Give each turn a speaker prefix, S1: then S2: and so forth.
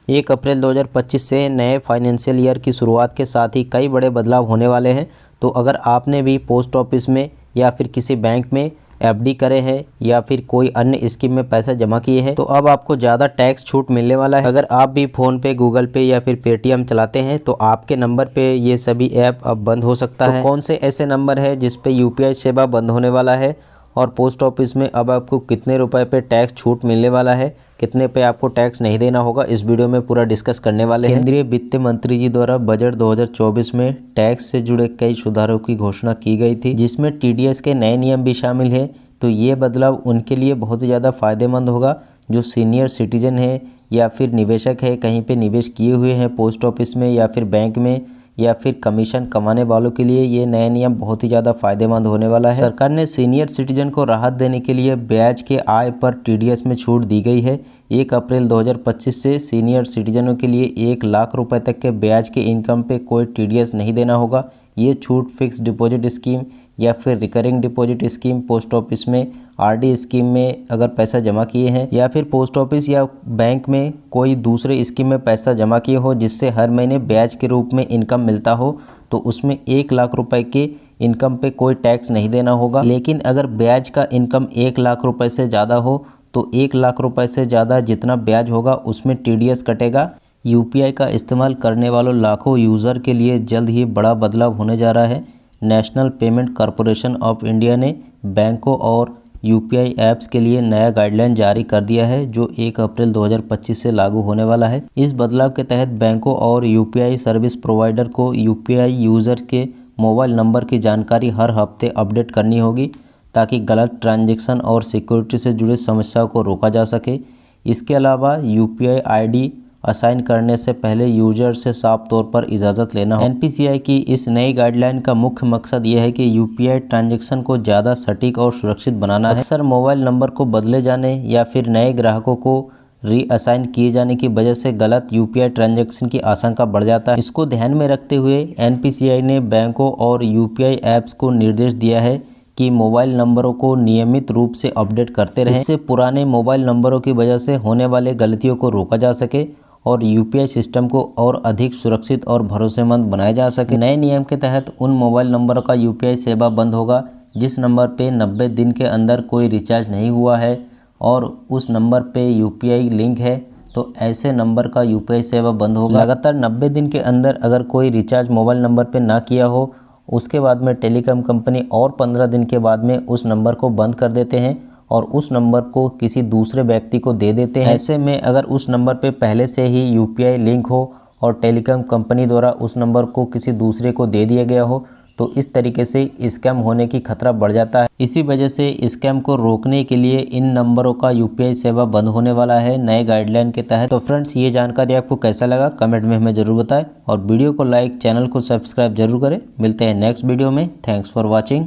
S1: 1 अप्रैल 2025 से नए financial year की शुरुआत के साथ ही कई बड़े बदलाव होने वाले हैं। तो अगर आपने भी पोस्ट ऑफिस में या फिर किसी बैंक में एफडी करे हैं या फिर कोई अन्य स्कीम में पैसा जमा किए हैं तो अब आपको ज़्यादा टैक्स छूट मिलने वाला है। अगर आप भी फ़ोन पे, गूगल पे या फिर पेटीएम चलाते हैं तो आपके नंबर पे ये सभी ऐप अब बंद हो सकता है। कौन से ऐसे नंबर है जिस पे यूपीआई सेवा बंद होने वाला है और पोस्ट ऑफिस में अब आपको कितने रुपए पे टैक्स छूट मिलने वाला है, कितने पे आपको टैक्स नहीं देना होगा, इस वीडियो में पूरा डिस्कस करने वाले हैं। केंद्रीय वित्त मंत्री जी द्वारा बजट 2024 में टैक्स से जुड़े कई सुधारों की घोषणा की गई थी, जिसमें टीडीएस के नए नियम भी शामिल है। तो ये बदलाव उनके लिए बहुत ही ज़्यादा फायदेमंद होगा जो सीनियर सिटीजन है या फिर निवेशक है, कहीं पे निवेश किए हुए हैं पोस्ट ऑफिस में या फिर बैंक में या फिर कमीशन कमाने वालों के लिए ये नया नियम बहुत ही ज़्यादा फायदेमंद होने वाला है। सरकार ने सीनियर सिटीजन को राहत देने के लिए ब्याज के आय पर टीडीएस में छूट दी गई है। 1 अप्रैल 2025 से सीनियर सिटीजनों के लिए 1 लाख रुपए तक के ब्याज के इनकम पे कोई टीडीएस नहीं देना होगा। ये छूट फिक्स डिपॉजिट स्कीम या फिर recurring deposit scheme, post office में आरडी स्कीम में अगर पैसा जमा किए हैं या फिर पोस्ट ऑफिस या बैंक में कोई दूसरे स्कीम में पैसा जमा किए हो जिससे हर महीने ब्याज के रूप में इनकम मिलता हो तो उसमें 1 लाख रुपए के इनकम पे कोई टैक्स नहीं देना होगा। लेकिन अगर ब्याज का इनकम 1 लाख रुपए से ज़्यादा हो तो 1 लाख रुपए से ज़्यादा जितना ब्याज होगा उसमें टीडीएस कटेगा। यूपीआई का इस्तेमाल करने वालों लाखों यूज़र के लिए जल्द ही बड़ा बदलाव होने जा रहा है। National payment corporation of India ने बैंकों और यूपीआई ऐप्स के लिए नया गाइडलाइन जारी कर दिया है जो 1 अप्रैल 2025 से लागू होने वाला है। इस बदलाव के तहत बैंकों और यूपीआई सर्विस प्रोवाइडर को यूपीआई यूज़र के मोबाइल नंबर की जानकारी हर हफ्ते अपडेट करनी होगी ताकि गलत ट्रांजैक्शन और सिक्योरिटी से जुड़ी समस्याओं को रोका जा सके। इसके अलावा यूपीआई आईडी असाइन करने से पहले यूजर से साफ तौर पर इजाज़त लेना हो। एनपीसीआई की इस नई गाइडलाइन का मुख्य मकसद यह है कि यूपीआई ट्रांजैक्शन को ज़्यादा सटीक और सुरक्षित बनाना है। अक्सर मोबाइल नंबर को बदले जाने या फिर नए ग्राहकों को रीअसाइन किए जाने की वजह से गलत यूपीआई ट्रांजैक्शन की आशंका बढ़ जाता है। इसको ध्यान में रखते हुए एनपीसीआई ने बैंकों और यूपीआई ऐप्स को निर्देश दिया है कि मोबाइल नंबरों को नियमित रूप से अपडेट करते रहें। इससे पुराने मोबाइल नंबरों की वजह से होने वाले गलतियों को रोका जा सके और यूपीआई सिस्टम को और अधिक सुरक्षित और भरोसेमंद बनाया जा सके। नए नियम के तहत उन मोबाइल नंबरों का यूपीआई सेवा बंद होगा जिस नंबर पे 90 दिन के अंदर कोई रिचार्ज नहीं हुआ है और उस नंबर पे यूपीआई लिंक है तो ऐसे नंबर का यूपीआई सेवा बंद होगा। लगातार 90 दिन के अंदर अगर कोई रिचार्ज मोबाइल नंबर पे ना किया हो उसके बाद में टेलीकॉम कंपनी और 15 दिन के बाद में उस नंबर को बंद कर देते हैं और उस नंबर को किसी दूसरे व्यक्ति को दे देते हैं। ऐसे में अगर उस नंबर पे पहले से ही यूपीआई लिंक हो और टेलीकॉम कंपनी द्वारा उस नंबर को किसी दूसरे को दे दिया गया हो तो इस तरीके से स्कैम होने की खतरा बढ़ जाता है। इसी वजह से स्कैम को रोकने के लिए इन नंबरों का यूपीआई सेवा बंद होने वाला है नए गाइडलाइन के तहत। तो फ्रेंड्स, ये जानकारी आपको कैसा लगा कमेंट में हमें ज़रूर बताएं और वीडियो को लाइक, चैनल को सब्सक्राइब जरूर करें। मिलते हैं नेक्स्ट वीडियो में। Thanks for watching.